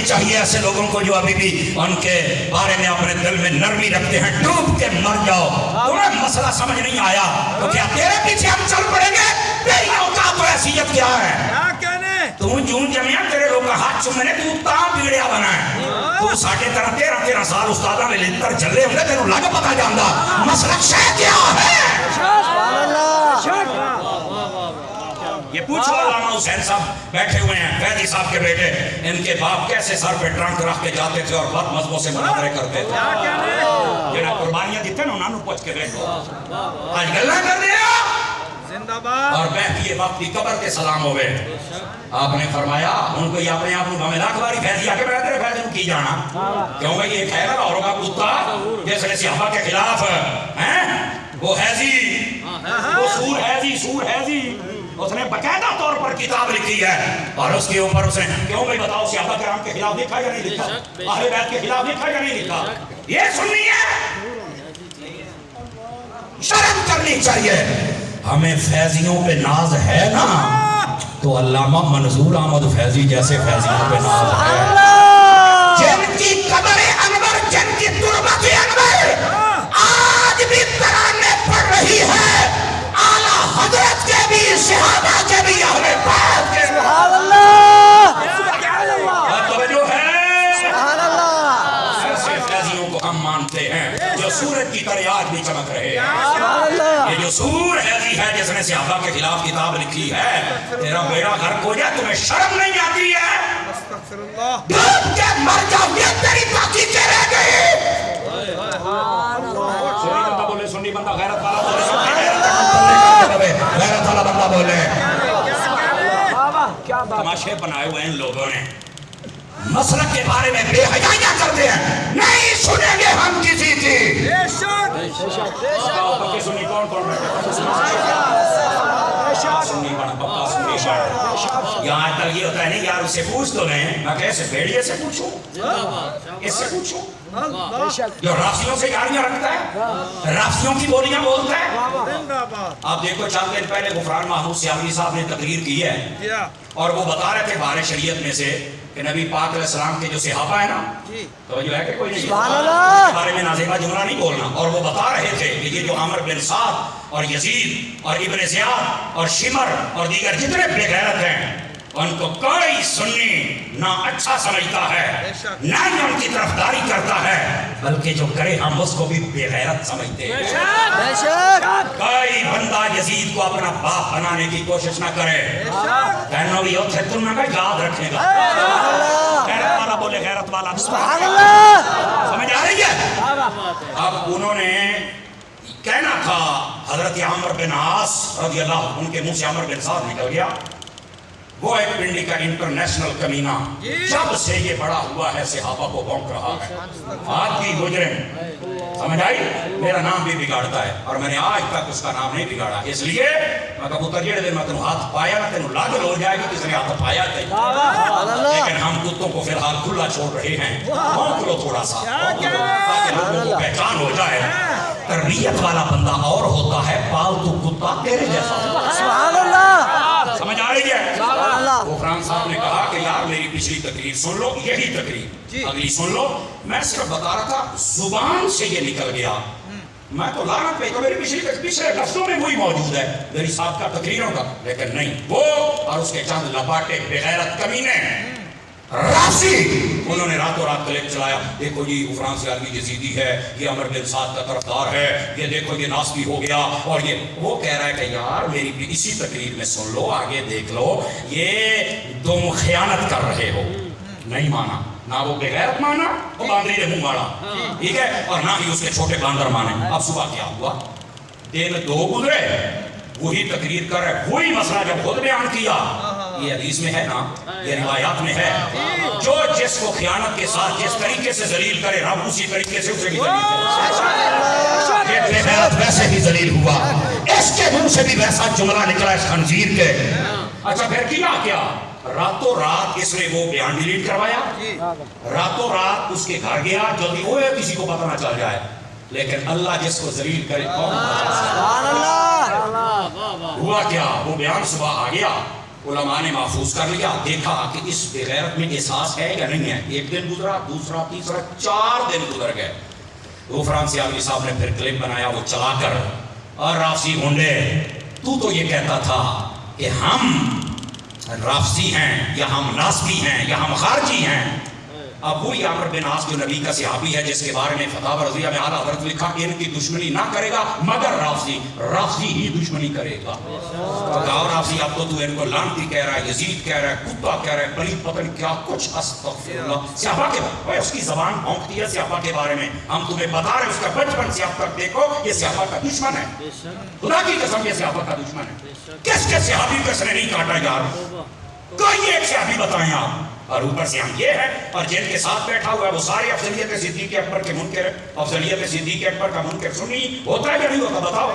چاہیے ایسے لوگوں کو جو ابھی بھی ان کے بارے میں اپنے دل میں نرمی رکھتے ہیں، ڈوب کے مر جاؤ۔ تمہیں مسئلہ سمجھ نہیں آیا تو کیا تیرے پیچھے ہم چل پڑیں گے؟ تیری اوقات و حیثیت کیا ہے؟ تو جون جمعیہ تیرے لوگ کا ہاتھ چومنے تو تاں بگڑیا بنا ہے۔ تو ساڑھے 13 سال استادہ میں لنتر جلے ہوں گے، تیرے لگ پتا جاندہ مسلک شے کیا ہے؟ یہ پوچھو علامہ حسین صاحب بیٹھے ہوئے ہیں، فیضی صاحب کے بیٹے، ان کے باپ کیسے سر پہ ٹرنک رکھ کے جاتے تھے اور بد مذہبوں سے مناظرے کرتے تھے۔ یہ نا قربانیاں دیتے نا، انہوں نے پوچھ کے بیٹھو آج گلہ کر دیا اور بیٹھ یہ وقت کی قبر کے سلام ہوئے۔ آپ نے فرمایا ان کو یہ اپنے آپ میں لاکھ باری فیضی آ کے بیٹھ رہے، فیضی کی جانا کیوں بھئی یہ خیر اوروں کا کتا جیسے نے صحابہ کے خلاف وہ حیضی، وہ سور حیضی، اس نے باقاعدہ طور پر کتاب لکھی ہے اور اس کے اوپر اس نے کیوں بھئی بتاؤ صحابہ کرام کے خلاف لکھا یا نہیں لکھا، اہل بیت کے خلاف لکھا یا نہیں لکھا؟ یہ سننی ہے، شرم کرنی چاہیے۔ ہمیں فیضیوں پہ ناز ہے نا تو علامہ منظور احمد فیضی جیسے فیضیوں پہ ناز ہے، جن کی قبر انور، جن کی تربت انور آج بھی ترانے پڑھ رہی ہے، اعلیٰ حضرت کے بھی، صحابہ کے بھی، اہل بیت کے، سبحان اللہ، توجہ ہے، ایسے فیضیوں کو ہم مانتے ہیں جو سورج کی طرح آج بھی چمک رہے ہیں۔ یہ جو سور حیضی ہے جس نے صحابہ کے خلاف کتاب لکھی ہے، تیرا بیڑا غرق ہو جائے، تمہیں شرم نہیں آتی ہے؟ ڈوب کے مر جاؤ، یہ تیری باقی کے رہ گئی۔ سنی بندہ بولے، سنی بندہ غیرت والا بولے، غیرت والا بندہ بولے۔ تماشے بنائے ہوئے ان لوگوں نے، مسلک کے بارے میں بے حیائیاں کرتے ہیں، نہیں سنیں گے ہم کسی کی۔ سنی کون کون سنی بڑا بابا سنی بڑا، یہاں تک یہ ہوتا ہے نہیں یار، اسے پوچھ تو نہیں، میں کیسے بھیڑیے سے پوچھوں، اس سے پوچھوں جو رافضیوں سے یاریاں رکھتا ہے، رافضیوں کی بولیاں بولتا ہے۔ آپ دیکھو چند دن پہلے غفران محمود سیاوی صاحب نے تقریر کی ہے اور وہ بتا رہے تھے بارے شریعت میں سے کہ نبی پاک علیہ السلام کے جو صحابہ ہیں نا، توجہ ہے کہ کوئی نہیں، اس بارے میں نازیبہ جملہ نہیں بولنا، اور وہ بتا رہے تھے کہ یہ جو عمر بن سعد اور یزید اور ابن زیاد اور شمر اور دیگر جتنے بے غیرت ہیں، ان کو کوئی سنی نہ اچھا سمجھتا ہے، نہ ہی ان کی طرفداری کرتا ہے، بلکہ جو کرے ہم اس کو بھی بے غیرت سمجھتے ہیں۔ کوئی بندہ یزید کو اپنا باپ بنانے کی کوشش نہ کرے، کہنا بھی ہوتے تم نہ یاد رکھے گا، غیرت والا بولے، غیرت والا، سمجھ آ رہی ہے؟ اب انہوں نے کہنا تھا حضرت عمر بن عاص رضی اللہ، ان کے منہ سے عمر بن سعد نکل گیا، وہ ایک پنڈی کا انٹرنیشنل کمینہ، جب سے یہ بڑا ہوا ہے صحابہ کو بھونک رہا ہے، آج بھی مجرم، سمجھ آئی، میرا نام بھی بگاڑتا ہے اور میں نے آج تک اس کا نام نہیں بگاڑا، اس لیے میں کہا پتر جیڑے دن میں تنہوں ہاتھ پایا نا تنہوں لاگل ہو جائے گی کس نے ہاتھ پایا تھے، لیکن ہم کتوں کو فی الحال کھلا چھوڑ رہے ہیں، بھونک لو تھوڑا سا تاکہ لوگوں کو پہچان ہو جائے۔ تربیت والا بندہ اور ہوتا ہے، پالتو کتا تیرے جیسا ہوتا ہے، سبحان اللہ، سمجھ آ رہی ہے؟ غفران صاحب نے کہا کہ یار میری پچھلی تقریر سن لو، یہی تقریر اگلی سن لو، میں صرف بتا رہا تھا زبان سے یہ نکل گیا، میں تو لعنت پہ تو میری پچھلے لفظوں میں وہی موجود ہے میری صاحب کا تقریروں کا، لیکن نہیں، وہ اور اس کے چند لپاٹے بغیرت کمینے رافضی، انہوں نے راتوں رات کلپ چلایا، دیکھو جی غفران سیالوی یزیدی ہے، یہ عمر بن سعد کا طرفدار ہے، یہ دیکھو یہ ناسبی ہو گیا، اور یہ وہ کہہ رہا ہے کہ یار میری اسی تقریر میں سن لو، آگے دیکھ لو، یہ تم خیانت کر رہے ہو، نہیں مانا، نہ وہ بغیرت مانا، وہ باندری نے منہ ماڑا، ٹھیک ہے، اور نہ ہی اس کے چھوٹے باندر مانے۔ اب صبح کیا ہوا، دن 2 گزرے، وہی تقریر کر رہے، وہی مسئلہ جب خود بیان کیا، یہ حدیث میں ہے نا، یہ روایات میں ہے، جو جس کو خیانت کے ساتھ جس طریقے سے ذلیل کرے رب اسی طریقے سے اسے بھی ذلیل کرے، یہ بے غیرت ویسے ہی ذلیل ہوا، اس کے منہ سے بھی ویسا جملہ نکلا اس خنزیر کے۔ اچھا پھر کیا راتوں رات اس نے وہ بیان ڈیلیٹ کروایا، راتوں رات اس کے گھر گیا، جلدی ہوئے کسی کو پتہ نہ چل جائے، لیکن اللہ جس کو ذلیل کرے کون بتا سکتا؟ ہوا کیا، وہ بیان صبح آ گیا، علماء نے محفوظ کر لیا، دیکھا کہ اس بغیرت میں احساس ہے یا نہیں ہے. ایک دن گزرا، دوسرا، تیسرا، 4 دن گزر گئے. غفران سیالوی صاحب نے پھر کلپ بنایا وہ چلا کر، اور رافضی گنڈے تو یہ کہتا تھا کہ ہم رافضی ہیں یا ہم ناسبی ہیں یا ہم خارجی ہیں. اب وہی عمرو بن عاص جو نبی کا صحابی ہے جس کے بارے میں فتاوی رضیہ میں اعلیٰ حضرت لکھا کہ ان کی دشمنی نہ کرے گا مگر رافضی ہی دشمنی کرے گا. اور رافضی اب تو ان کو لعنتی کہہ رہا ہے، یزید کہہ رہا ہے، کتا کہہ رہا ہے، پلید پتن کیا کچھ. استغفر اللہ. صحابہ کے بارے اس کی زبان بھونکتی ہے صحابہ کے بارے میں. ہم تمہیں بتا رہے ہیں اس کا بچپن سے اب تک دیکھو یہ صحابہ کا دشمن ہے. خدا کی قسم یہ صحابہ کا دشمن ہے. کس کے صحابی کو اس نے نہیں کاٹا یار؟ کوئی ایک صحابی بتائیں آپ. اور اوپر سے ہم یہ ہے، اور جن کے ساتھ بیٹھا ہوا ہے وہ سارے افضلیت صدیق اکبر کے منکر. افضلیت صدیق اکبر کا منکر سنی ہوتا ہے یا نہیں ہوتا؟ بتاؤ.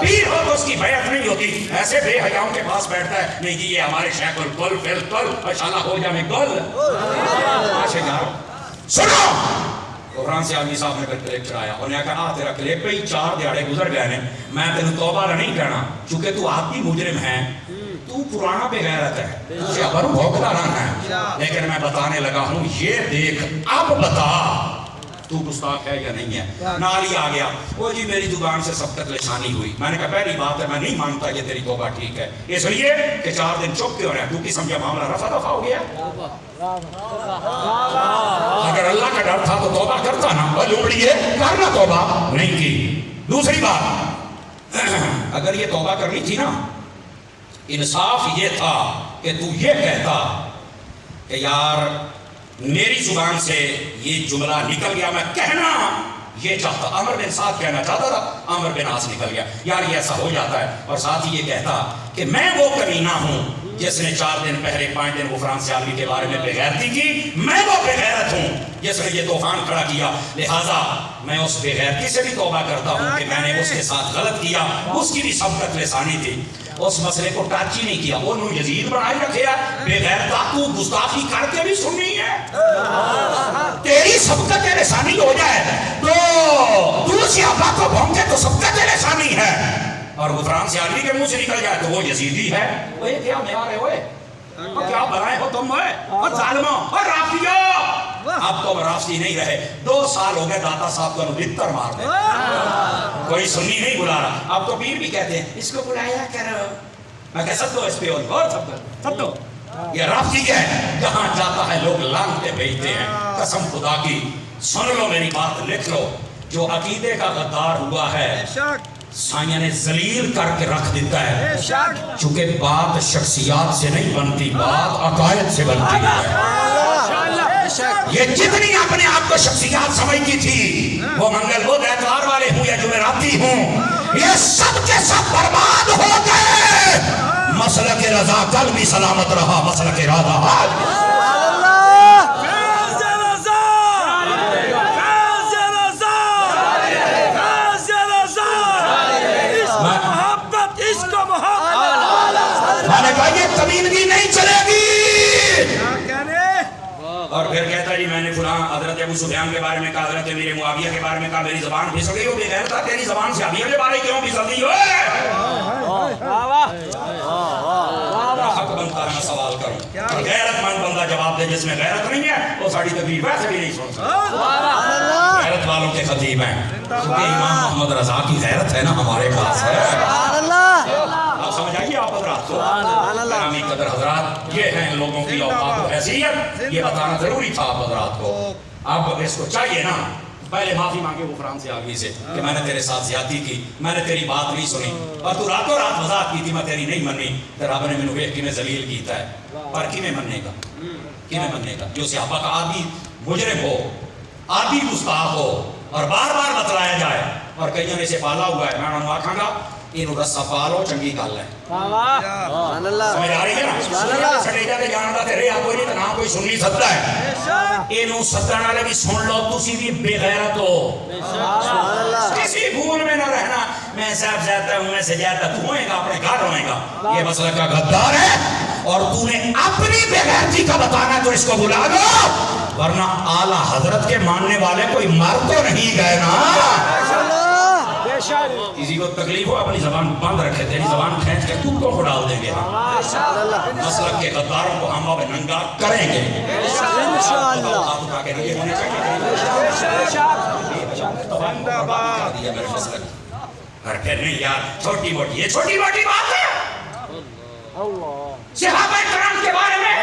پیر ہو تو اس کی بیعت نہیں ہوتی. ایسے بے حیاؤں کے پاس بیٹھتا ہے، نہیں جی یہ ہمارے شیخ الکل فی الکل ماشاءاللہ ہو جائے گل. سنو، غفران سیالوی صاحب نے پھر کلپ چڑھایا. انہوں نے کہا تیرا کلپ پہ ہی 4 دیہڑے گزر گئے ہیں، میں تینوں توبہ نہیں کہنا چونکہ تو آدمی مجرم ہے، تو پرانا بغیرت ہے، تجھے ابر بھوکتا رہنا ہے. لیکن میں بتانے لگا ہوں یہ دیکھ، اب بتا تو گستاخ ہے یا نہیں ہے. نالی آ گیا، وہ جی میری زبان سے سبقت لسانی ہوئی. میں نے کہا پہلی بات ہے میں نہیں مانتا یہ تیری توبہ ٹھیک ہے، اس لیے کہ 4 دن چپ کیوں رہا؟ تو کی سمجھا معاملہ رفع دفع ہو گیا. اگر اللہ کا ڈر تھا تو توبہ کرتا نا. وہ لوڑیے کرنا توبہ نہیں کی. دوسری بات، اگر یہ توبہ کرنی تھی نا، انصاف یہ تھا کہ تو یہ کہتا کہ یار میری زبان سے یہ جملہ نکل گیا، میں کہنا یہ چاہتا. عمرو بن سعد کہنا چاہتا تھا، عمرو بن عاص نکل گیا. یار یہ ایسا ہو جاتا ہے. اور ساتھ ہی یہ کہتا کہ میں وہ کمینہ ہوں جس نے 4 دن پہلے 5 دن غفران سیالوی کے بارے میں بغیرتی کی. میں وہ بغیرت ہوں جس نے یہ طوفان کھڑا کیا. لہٰذا میں اس بغیرتی سے بھی توبہ کرتا ہوں کہ میں نے اس کے ساتھ غلط کیا. اس کی بھی سبقت لسانی تھی. اس مسئلے کو ٹچ ہی نہیں کیا. انہوں یزید بنائی رکھے ہے، بغیرتا تو گستاخی کر کے بھی سننی ہے. تیری سبقت لسانی ہو جائے تو صحابہ کو بھونکے تو سبقت لسانی ہے، اور غفران سیالوی کے منہ سے نکل جائے تو وہ یزیدی ہے. وہ کیا میارے ہوئے، کیا بنائے ہو تم ہوئے، اور ظالموں اور رافضیوں. اب تو رافضی نہیں رہے. 2 سال ہو گئے داتا صاحب کو بتر مار دے، کوئی سنی نہیں بلا رہا. اب تو پیر بھی کہتے ہیں اس کو بلایا کرو. میں کہہ سکتا ہوں اس پہ اور سب تو یہ رافضی ہے، جہاں جاتا ہے لوگ لانتے بھیجتے ہیں. قسم خدا کی سن لو میری بات، لکھ لو. جو عقیدے کا غدار ہوا ہے سائیں نے ذلیل کر کے رکھ دیتا ہے. چونکہ بات شخصیات سے نہیں بنتی، بات عقائد سے بنتی ہے. یہ جتنی اپنے آپ کو شخصیات سمجھتی تھی، وہ منگل بدھ اتوار والے ہوں یا جمعراتی ہوں، یہ سب کے سب برباد ہو گئے. مسلک رضا کل بھی سلامت رہا، مسلک رضا آج یہ کمینگی نہیں چلے گی. اور پھر کہتا جی میں نے فلاں حضرت ابو سفیان کے بارے میں کہا، حضرت میرے معاویہ کے بارے میں کہا. میری زبان پھسل گئی ہو بغیرتا، تیری زبان سے ابھی کے بارے کیوں پھسل گئی ہو؟ حق بنتا ہے میں سوال کروں. غیرت مند بندہ جواب دے. جس میں غیرت نہیں ہے وہ ساڑی تقریر ویسے بھی نہیں سن سکتا. غیرت والوں کے خطیب ہیں. امام محمد رضا کی غیرت ہے نا ہمارے پاس ہے. آپ سمجھ آئیے آپ حضرات کو. گرامی قدر حضرات، یہ ہیں لوگوں کی اوقات و حیثیت. یہ بتانا ضروری تھا آپ حضرات کو. اب اس کو چاہیے نا پہلے معافی مانگے غفران سیالوی سے کہ میں نے تیرے ساتھ زیادتی کی، میں نے تیری بات نہیں سنی، اور تو راتوں رات وضاحت کی تھی میں تیری نہیں مننی. تو رب نے مینوں ویکھ کے میں ذلیل کیتا ہے. پر کیویں مننے گا، کیویں مننے گا؟ جو صحابہ کا عادی مجرم ہو، عادی گستاخ ہو، اور بار بار بتلایا جائے. اور کئیوں نے سے پالا ہوا ہے. میں انہوں آکھاں گا اینو رسا پالو چنگی گل ہے. سبحان اللہ. سمجھ آ رہی ہے نا؟ سبحان اللہ. سٹیجا تے جان دا تے رہیا کوئی نہیں تے نہ کوئی سنی سکتا ہے. اینو سدن والے بھی سن لو، تسی بھی بے غیرت ہو. سبحان اللہ. کسی بھول میں نہ رہنا میں صاحب جاتا ہوں، میں سجاتا تو ہوئے گا، اپنے گھر ہوئے گا. یہ مسئلہ کا غدار ہے، اور تو نے اپنی بے غیرتی کا بتانا تو اس کو بلا لو، ورنہ اعلیٰ حضرت کے ماننے والے کوئی مر تو نہیں گئے نا. کسی کو تکلیف ہو اپنی زبان بند رکھے، تیری زبان کھینچ کے کتوں کو ڈال دیں گے ہم، مسلک کے غداروں کو ہم اب ننگا کریں گے انشاءاللہ۔ ہاتھ اٹھا کے ننگے ہونے چاہیے اور پھر نہیں یار چھوٹی موٹی، یہ چھوٹی موٹی بات ہے صحابہ کرام کے بارے میں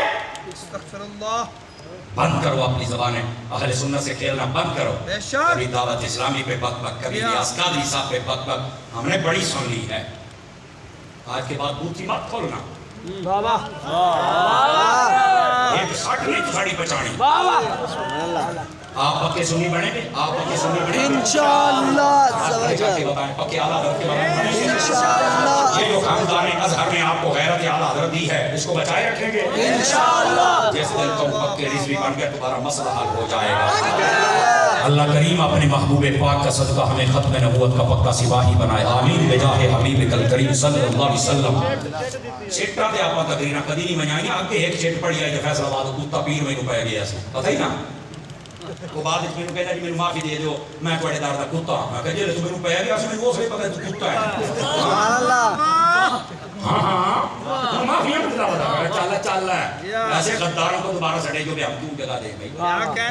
استغفر اللہ۔ بند کرو اپنی زبانیں، اہل سنت سے کھیلنا بند کرو۔ کبھی دعوت اسلامی پہ بک بک، کبھی ریاض قادری صاحب پہ بک بک، ہم نے بڑی سن لی ہے، آج کے بعد بوتھی مت کھولنا، ایک ساٹھ نہیں تو ساڑھی پچاڑی، آپ پکے سنی بڑھیں گے، آپ پکے سنی بڑھیں گے انشاءاللہ، پکے اعلیٰ حضرت کے بارے میں انشاءاللہ، یہ جو خاندان ازہر نے آپ کو غیرت اعلیٰ حضرت دی ہے اس کو بچائے رکھیں گے انشاءاللہ۔ جس دن تم پکے رضوی بن گئے تمہارا مسئلہ حل ہو جائے گا۔ اللہ کریم اپنے محبوب پاک کا صدقہ ہمیں ختم نبوت کا پکا سپاہی بنائے، آمین بجاہ حبیب الکریم صلی اللہ علیہ وسلم۔ چیٹا دے آپ تقریرہ کدی نہیں منائیں، آگے ایک چیٹ پڑی آئی فیصلہ آباد کتا پیر میں پہ گیا سی، پتہ ہی نا وہ بعد میں کہتا جی میں معافی دے دو، میں تھوڑے دار دا کتا میں کہا جی تو میں پہ گیا سی، میں وہ صحیح پتہ ہے تو کتا ہے سبحان اللہ، ہاں معافی ہے بتا بتا چل چل ہے ایسے غداروں کو دوبارہ سڑے جو بھی ہم کیوں جگہ دیں بھائی،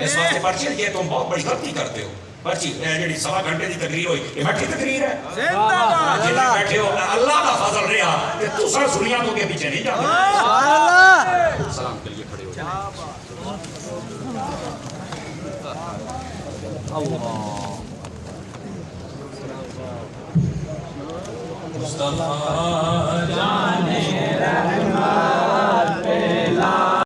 اس واسطے پرچی یہ تم بہت بڑی غلطی کرتے ہو۔ پرچی جڑی سوا گھنٹے دی تقریر ہوئی یہ مٹھی تقریر ہے، جن بیٹھے ہو اللہ کا فضل رہا کہ تو سر سنیا تو کے پیچھے نہیں جاتے۔ سلام کے لیے کھڑے ہو جائیں۔ مصطفیٰ